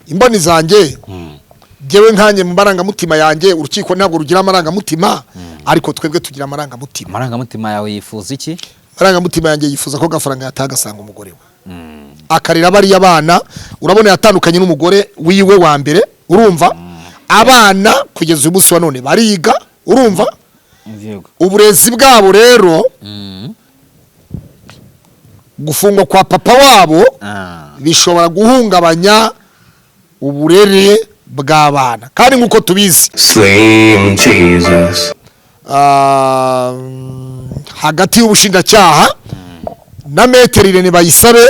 imboni zanjye jewe nkanye mu marangamutima yanjye urukiko ntabwo rugira amarangamutima ariko twebwe tugira amarangamutima. Amarangamutima yawe yifuza iki? Amarangamutima yanjye yifuza ko gafaranga yatagasanga umugore we akarira bari abana, urabona yatandukanye n'umugore wiwe wa mbere, urumva abana kugeza uyu munsi wa none bariga, urumva uburezi bwabo rero gufungwa kwa papa wabo bishobora guhungabanya uburere bw'abana kandi nkuko tubizi Slim Jesus hagati y'ubushinjacyaha na Maître Irene Bayisabe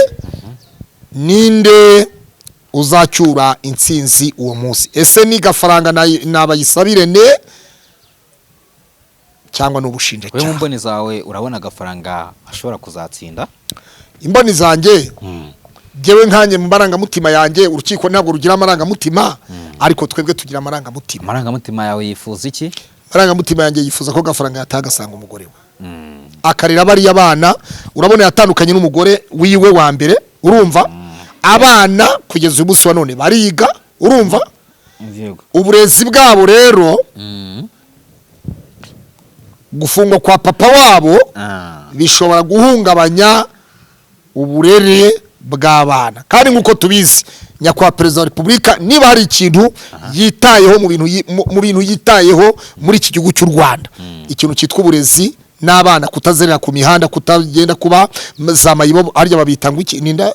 ninde uzacyura intsinzi uwo munsi? Ese ni gafaranga na Bayisabe Irene cyangwa n'ubushinjacyaha? Wewe mboni zawe urabona gafaranga ashobora kuzatsinda? Imboni zanjye jewe nkanye mu marangamutima yanjye urukiko ntabwo rugira amarangamutima ariko twebwe tugira amarangamutima. Amarangamutima yawe yifuza iki? Amarangamutima yanjye yifuza ko gafaranga yatagasanga umugore we akarira bari abana, urabona yatandukanye n'umugore wiwe wa mbere, urumva abana kugeza uyu munsi wa none bariga, urumva uburezi bwabo rero gufungwa kwa papa wabo bishobora guhungabanya uburere bw'abana kandi nkuko tubizi nyakwa Perezida wa Repubulika niba hari ikintu yitayeho mu bintu yitayeho muri iki gihugu cy'u Rwanda, ikintu cyitwa uburezi n'abana, kutazerera ku mihanda, kutagenda kuba za mayibobo, arya babita ngo iki ninda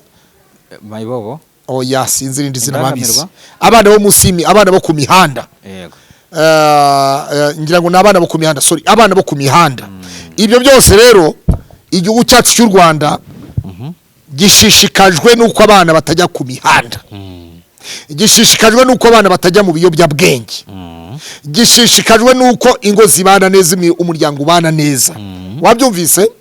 mayibobo, oya sinzi rindi zina babizi, abana bo musimi, abana bo ku mihanda, yego ngira ngo nabana bo ku mihanda, sorry abana bo ku mihanda. Ibyo byose rero igihugu cyacu cy'u Rwanda gishishikajwe nuko abana batajya ku mihanda, gishishikajwe nuko abana batajya mu biyobyabwenge, gishishikajwe nuko ingo zibana neza, umuryango ubana neza. Wabyumvise?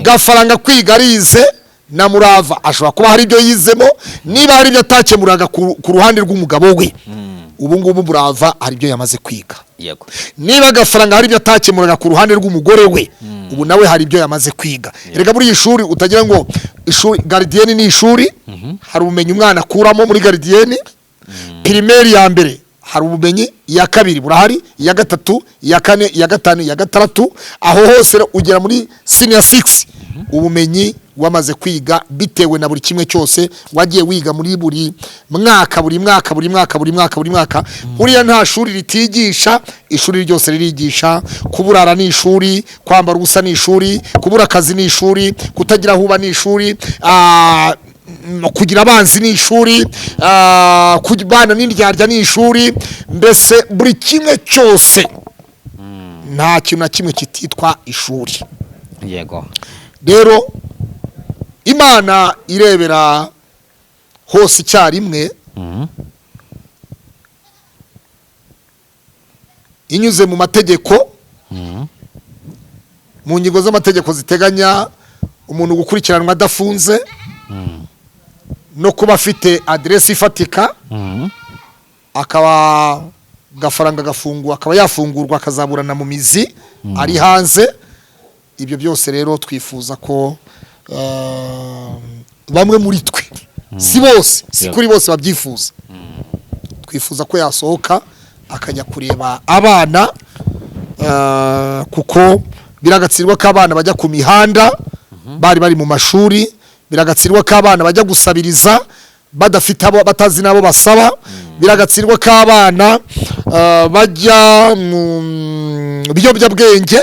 Gafaranga kwiga arize na murava ashobora kuba hari ibyo yizemo, niba hari ibyo atakemuraga ku ruhande rw'umugabo we ubu ngubu murava hari ibyo yamaze kwiga. Yego. Niba gafaranga hari ibyo atakemuraga ku ruhande rw'umugore we ubu nawe hari ibyo yamaze kwiga. Erega muri ishuri utagira ngo ishuri gardienne ni ishuri, hari ubumenyi umwana akuramo muri gardienne. Primaire ya mbere hari ubumenyi, ya kabiri burahari, ya gatatu, ya kane, ya gatanu, ya gatandatu, aho hose ugera muri senior 6 ubumenyi wamaze kwiga bitewe na buri kimwe cyose wagiye wiga muri buri mwaka. Uriya nta shuri ritigisha, ishuri ryose ririgisha. Kuburara ni ishuri, kwambara ubusa ni ishuri, kubura akazi ni ishuri, kutagira huba ni ishuri, kugira abanzi ni ishuri, kujyana n'indyarya ni ishuri. Mbese buri kimwe cyose nta kintu na kimwe kititwa ishuri. Yego. Rero Imana irebera hose icyarimwe, inyuze mu mategeko, mu ngingo z'amategeko ziteganya umuntu gukurikiranwa adafunze no kuba afite adresse ifatika, akaba gafaranga gafungwa, akaba yafungurwa akazaburana mu mizi ari hanze. Ibyo byose rero twifuza ko bamwe muri twe, si bose, si kuri bose babyifuza, twifuza ko yasohoka akajya kureba abana, kuko biragatsirwa ko abana bajya ku mihanda bari mu mashuri, biragatsirwa ko abana bajya gusabiriza badafite abo batazi nabo basaba, biragatsirwa ko abana bajya mu biyobyabwenge,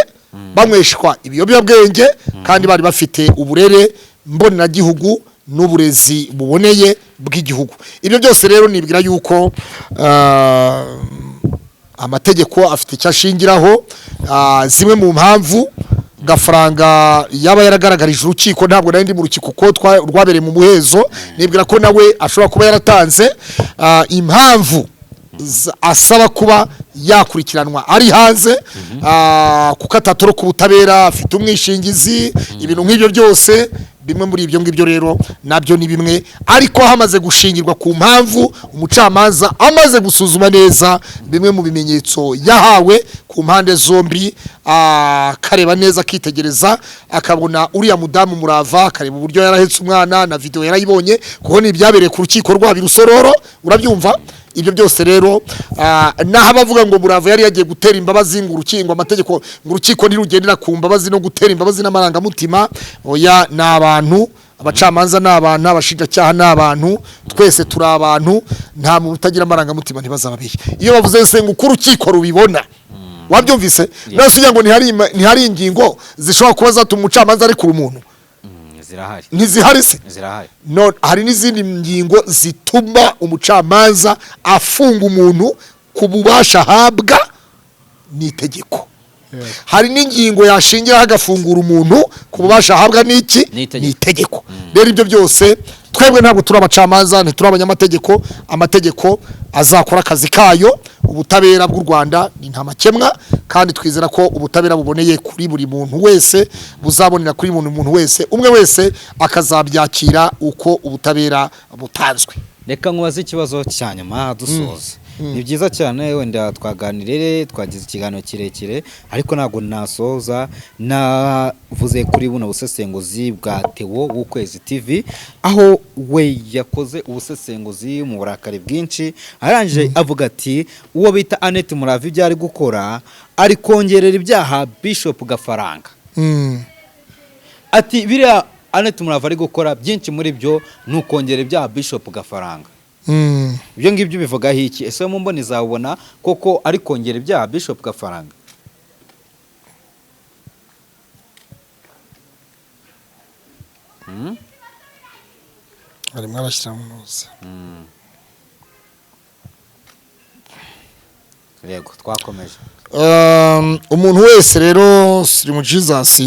bamweshwa ibiyobyabwenge kandi bari bafite uburere mboneragihugu n'uburezi buboneye bw'igihugu. Ibyo byose rero nibwira yuko amategeko afite icyo ashingiraho. Zimwe mu mpamvu gafaranga yaba yaragaragarije urukiko, ntabwo nari ndi mu rukiko ko rwabereye mu muhezo, nibwira ko nawe ashobora kuba yaratanze impamvu asaba kuba yakurikiranwa ari hanze, kuko atatoroka ubutabera, afite umwishingizi, ibintu nk'ibyo byose bimwe muri ibyo ngibyo rero nabyo ni bimwe, ariko hamaze gushingirwa ku mpamvu umucamanza amaze gusuzuma neza bimwe mu bimenyetso yahawe ku mpande zombi, akareba neza akitegereza akabona uriya mudamu Murava, akareba uburyo yarahetse umwana na video yarayibonye kuko ni ibyabereye ku rukiko rwa Rusororo, urabyumva. Ibyo byose rero naho abavuga ngo Murava yari yagiye gutera imbabazi ngo urukingo amategeko ngo urukiko ntirugendera ku mbabazi no gutera imbabazi n'amarangamutima, oya ni abantu, abacamanza ni abantu, abashinjacyaha ni abantu, twese turi abantu, nta muntu utagira amarangamutima ntibazababiri. Iyo bavuze se ngo uko urukiko rubibona, wabyumvise nase ugira ngo ntihari ingingo zishobora kuba zatuma umucamanza ari kuri umuntu, zirahari ntizihari se, zirahari. no, hari n'izindi ngingo zituma umucamanza afunga umuntu ku bubasha ahabwa n'itegeko. Hari n'ingingo yashingiraho agafungura umuntu ku bubasha ahabwa n'iki n'itegeko. Rero ibyo byose twebwe ntabwo turi abacamanza, ntituri abanyamategeko, amategeko azakora akazi kayo. Ubutabera bw'u Rwanda ni nta makemwa, kandi twizera ko ubutabera buboneye kuri buri muntu wese, buzabonera kuri buri muntu wese, umwe wese akazabyakira uko ubutabera butanzwe. Reka nkubaze ikibazo cya nyuma dusoza. Ni byiza cyane, wenda twaganirire, twagize ikiganiro kirekire, ariko ntabwo nasoza navuze kuri buno busesenguzi bwa Theo w'Ukwezi TV, aho we yakoze ubusesenguzi mu burakari bwinshi, arangije avuga ati uwo bita Annette Murava ibyo ari gukora ari kongerera ibyaha Bishop Gafaranga. Ati biriya Annette Murava ari gukora byinshi muri byo ni ukongera ibyaha Bishop Gafaranga. Ibyo ngibyo bivugaho iki? Ese mu mboni zawubona koko ari kongera ibyaha Bishop Gafaranga? Ari mwarashyira mu ntuza. Yego, twakomeje. Umuntu wese rero Slim Jesus,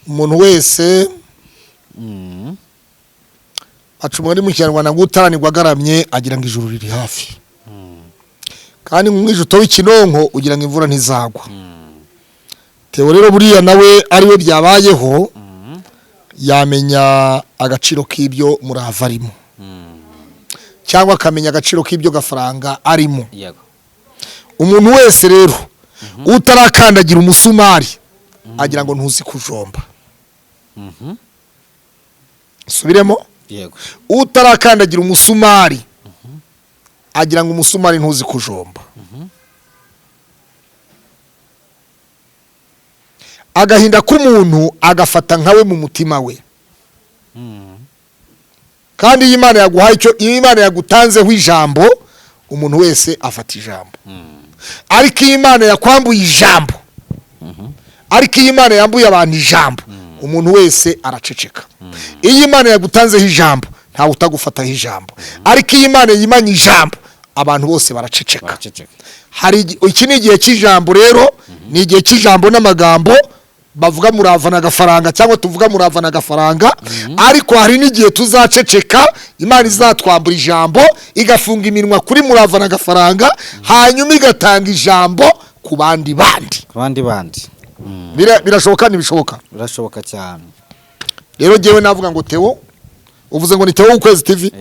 umuntu wese acumwa ni mu Kinyarwanda ngo utaranirwa agaramye agira ngo ijuru riri hafi, kandi nk'umwijuto w'ikinonko ugira ngo imvura ntizagwa. Theo rero buriya nawe ariwe byabayeho, yamenya agaciro k'ibyo Murava arimo, cyangwa akamenya agaciro k'ibyo Gafaranga arimo. Umuntu wese rero utarakandagira umusumari agira ngo ntuzi kujomba. Subiremo, utarakandagira umusumari agira ngo umusumari ntuzi kujomba. Agahinda k'umuntu agafata nkawe mu mutima we, kandi iyo Imana yaguhaye icyo, iyo Imana yagutanzeho ijambo, umuntu wese afata ijambo. Ariko iyo Imana yakwambuye ijambo, ariko iyo Imana yambuye abantu ijambo, umuntu wese araceceka. Iyo Imana yagutanzeho ijambo ntawe utagufataho ijambo, ariko iyo Imana yimanye ijambo abantu bose baraceceka. Hari iki ni igihe cy'ijambo rero, ni igihe cy'ijambo n'amagambo bavuga Murava na Gafaranga, cyangwa tuvuga Murava na Gafaranga, ariko hari n'igihe tuzaceceka, Imana izatwambura ijambo igafunga iminwa kuri Murava na Gafaranga, hanyuma igatanga ijambo ku bandi bandi. Birashoboka ntibishoboka? Birashoboka cyane. Rero jewe navuga ngo Theo, uvuze ngo ni Theo w'Ukwezi TV,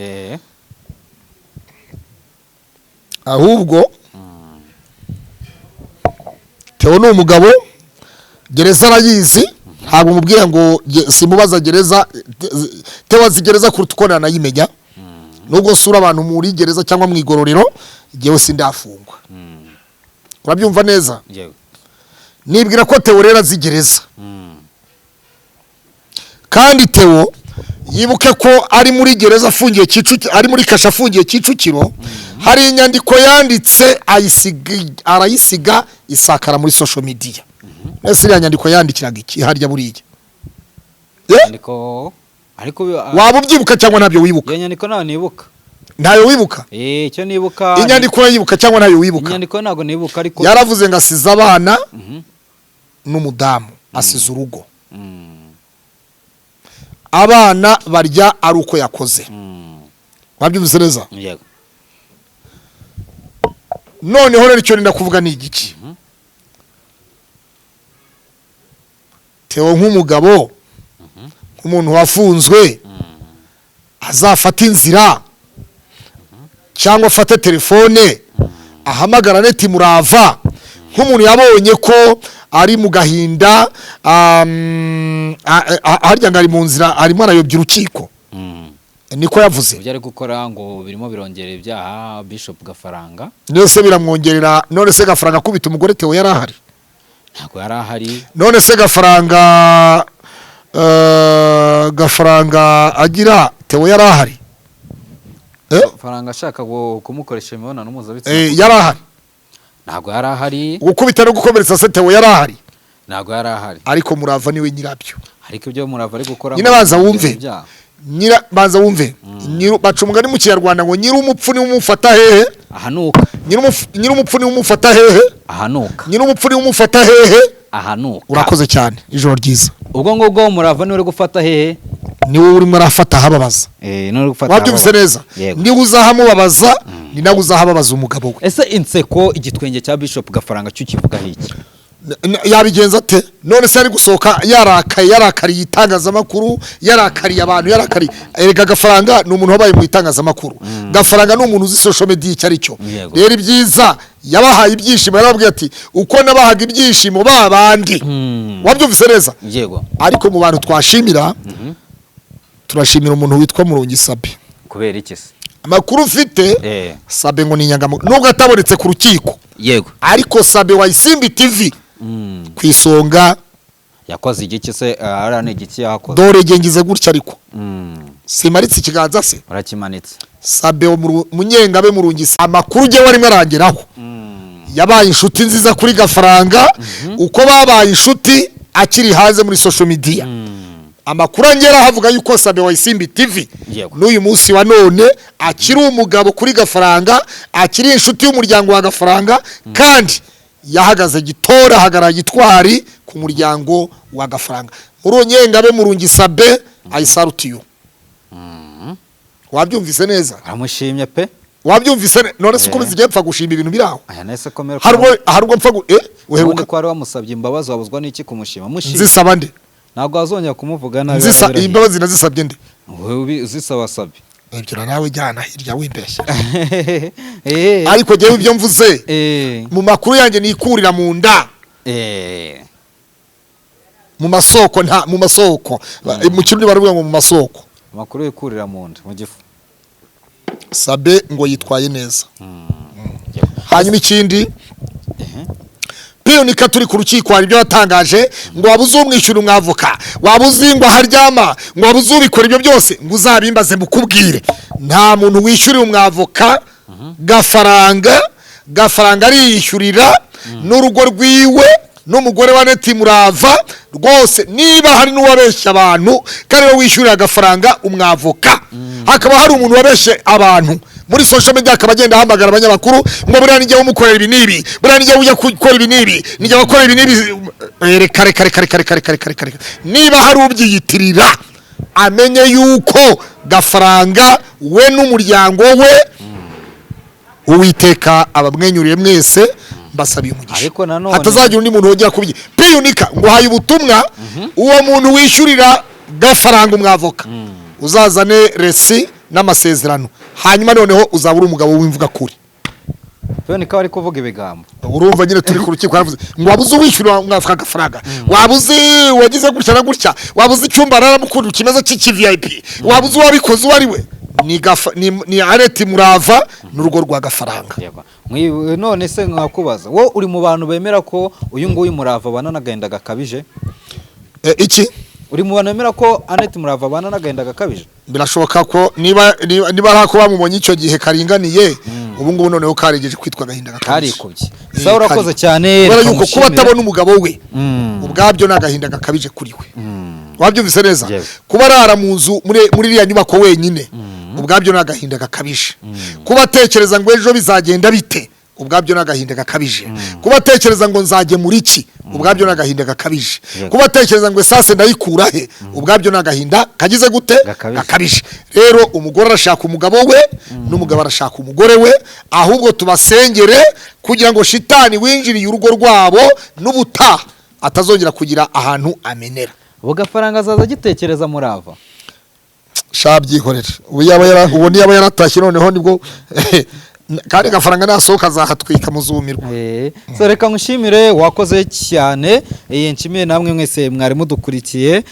ahubwo Theo ni umugabo, gereza arayizi, ntabwo mubwira ngo simubaza gereza. Theo azi gereza kuruta uko nanayimenya, nubwo sura abantu muri gereza cyangwa mu igororero, jewe sindafungwa. Urabyumva neza? Nibwira ko Theo rero azi gereza, kandi Theo yibuke ko ari muri gereza afungiye Kicukiro, ari muri kasha afungiye Kicukiro. Hari inyandiko yanditse arayisiga isakara muri social media. Ese iriya nyandiko yandikiraga iki harya buriya? Ariko waba ubyibuka cyangwa ntabyo wibuka? Iyo nyandiko ntayo nibuka. Ntayo wibuka? Icyo nibuka. Inyandiko yibuka cyangwa ntayo wibuka? Inyandiko ntago nibuka, ariko yaravuze ngo asize abana n'umudamu, asize urugo. Abana barya ari uko yakoze. Wabyumvise neza? Yego. Noneho rero icyo nenda kuvuga ni igiki? Theo nk'umugabo nk'umuntu wafunzwe azafata inzira cyangwa afate telefone ahamagara Neti Murava nk'umuntu yabonye ko ari mu gahinda harya ngari mu nzira arimo arayobya urukiko niko yavuze ibyo ari gukora ngo birimo birongera ibyaha Bishop Gafaranga none biramwongerera none se Gafaranga kubita umugore Theo yari ahari ntabwo yari ahari none se Gafaranga agira Theo yari ahari Gafaranga ashaka kumukoresha imibonano mpuzabitsina yari ahari ntabwo yari ahari gukubita no gukomeretsa se Theo yari ahari ntabwo yari ahari ariko Murava niwe nyirabyo ariko ibyo Murava ari gukora nyine baza wumve baca umugani mu Kinyarwanda ngo nyiri umupfu ni umufata hehe ahanuka nyiri umupfu ni umufata hehe ahanuka nyiri umupfu ni umufata hehe ahanuka urakoze cyane ijoro ryiza ubwo ngubwo Murava niwe uri gufata hehe niwe urimo arafata hababaza niwe gufata wabyumvise neza niwe uzahamubabaza ni nawe uzahababaza umugabo we ese inseko igitwenge cya Bishop Gafaranga cyo kivuga iki yabigenza ate none se ari gusohoka yarakariye itangazamakuru yarakariye abantu yarakariye erega Gafaranga ni umuntu wabaye mu itangazamakuru Gafaranga ni umuntu uzi social media icyo ari cyo rero ibyiza yabahaye ibyishimo yarababwiye ati uko nabahaga ibyishimo babandi wabyumvise neza yego ariko mu bantu twashimira turashimira umuntu witwa Murungi Sabe kubera iki se amakuru ufite Sabe ngo ni inyangamugayo nubwo atabonetse ku rukiko yego ariko Sabe wa Isimbi TV ku isonga yakoze igiki se arane igiki yakoze dore gengize gutya ariko simaritse ikiganza se urakimanitse Sabe Munyengabe Murungi amakuru je warimo arangeraho yabaye inshuti nziza kuri Gafaranga uko babaye inshuti akiri hanze muri social media amakuru angera havuga yuko Sabe wa Isimbi TV n'uyu munsi wa none akiri umugabo kuri Gafaranga akiri inshuti y'umuryango wa Gafaranga kandi yahagaze gitora hagara gitwari ku muryango wa Gafaranga Munyengabe Murungi Sabe I salute you wabyumvise neza amushimye pe wabyumvise none se ukomeze igihe mpfa gushima ibintu biraho aya nese komera harubwo mpfa uheruka ko ari wamusabye imbabazi wabuzwa n'iki kumushima mushima zisaba nde ntabwo azongera kumuvuga nabi imbabazi nazisabye nde zisaba Sabe ibyo nawe jyana hirya wimbeshya ariko jewe ibyo mvuze mu makuru yanjye nikurira mu nda mu masoko mu kirundi baravuga ngo mu masoko amakuru yikurira mu nda mu gifu Sabe ngo yitwaye neza hanyuma ikindi Piyonika turi ku rukiko hari ibyo yatangaje ngo wabuze umwishyura umwavoka wabuze ngo haryama ngo wabuze ubikora ibyo byose ngo uzabimbaze mukubwire nta muntu wishyurira umwavoka Gafaranga ariyishyurira n'urugo rwiwe n'umugore wa Neti Murava rwose niba hari n'uwabeshya abantu kandi we wishyurira Gafaranga umwavoka hakaba hari umuntu wabeshye abantu muri social media akaba agenda ahamagara abanyamakuru ngo buriya nijye umukorera ibi nibi buriya nijye ujya gukora ibi nibi nijye gukora ibi nibi kare niba hari ubyiyitirira amenye yuko Gafaranga we n'umuryango we Uwiteka abamwenyuriye mwese basabiye umugisha hatazagira undi muntu wongera kubye Piyonika ngo haye ubutumwa uwo muntu wishyurira Gafaranga umwavoka uzazane resi n'amasezerano hanyuma noneho uzabura umugabo w'imvuga kuri Piyonika ari kuvuga ibigambo urumva nyine turi ku rukiko yaravuze ngo wabuze uwishyura umwavoka Gafaranga wabuze wagize gutya na gutya wabuze icyumba araramukunda kimeze cy'iki VIP wabuze wabikoze uwari we ni Neti Murava n'urugo rwa Gafaranga none se nkakubaza wo uri mu bantu bemera ko uyu nguyu Murava bananagenda gakabije iki uri mu bantu bemera ko Neti Murava bananagenda gakabije birashoboka ko niba arako bamubonye icyo gihe karinganiye ubu ngubu noneho karegeje kwitwa gahinda gakabije karikubye sawa urakoze cyane kubera yuko kuba atabona umugabo we ubwabyo n'agahinda gakabije kuri we wabyumvise neza kuba arara mu nzu muri iriya nyubako wenyine ubwabyo n'agahinda gakabije kuba atekereza ngo ejo bizagenda bite ubwabyo n'agahinda gakabije kuba atekereza ngo nzage muri iki ubwabyo n'agahinda gakabije kuba atekereza ngo esase ndayikura he ubwabyo n'agahinda kagize gute gakabije rero umugore arashaka umugabo we n'umugabo arashaka umugore we ahubwo tubasengere kugira ngo shitani winjiriye urugo rwabo n'ubutaha atazongera kugira ahantu amenera. Bugafaranga azaza gitekereza murava shabyihorera ubu yaba yaratashye noneho nibwo kandi gafaranga nasohoka azahatwika muzumirwa. So reka ngushimire wakoze cyane nshimiye namwe mwese mwari mudukurikiye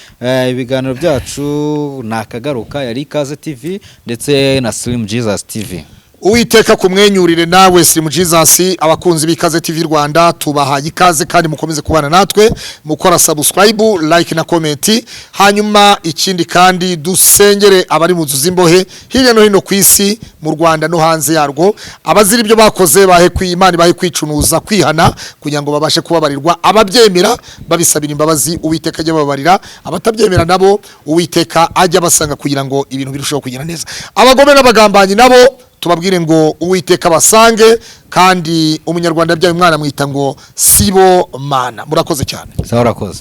ibiganiro byacu nakagaruka yari Ikaze TV ndetse na Slim Jesus TV. Uwiteka kumwenyurire nawe Slim Jesus, abakunzi b'Ikaze TV Rwanda tubahaye ikaze kandi mukomeze kubana natwe mukora subscribe, like na comment. Hanyuma ikindi kandi dusengere abari mu zimbohe hirya no hino ku isi mu Rwanda no hanze yarwo, abazira ibyo bakoze bahe kw'Imana bahe kwicunuza kwihana kugira ngo babashe kubabarirwa, ababyemera babisabira imbabazi Uwiteka ajya babarira, abatabyemera nabo Uwiteka ajya basanga kugira ngo ibintu birusheho kugenda neza. Abagome n'abagambanyi nabo tubabwire ngo Uwiteka basange, kandi umunyarwanda byaye umwana mwita ngo sibo mana. Murakoze cyane. Sawa urakoze.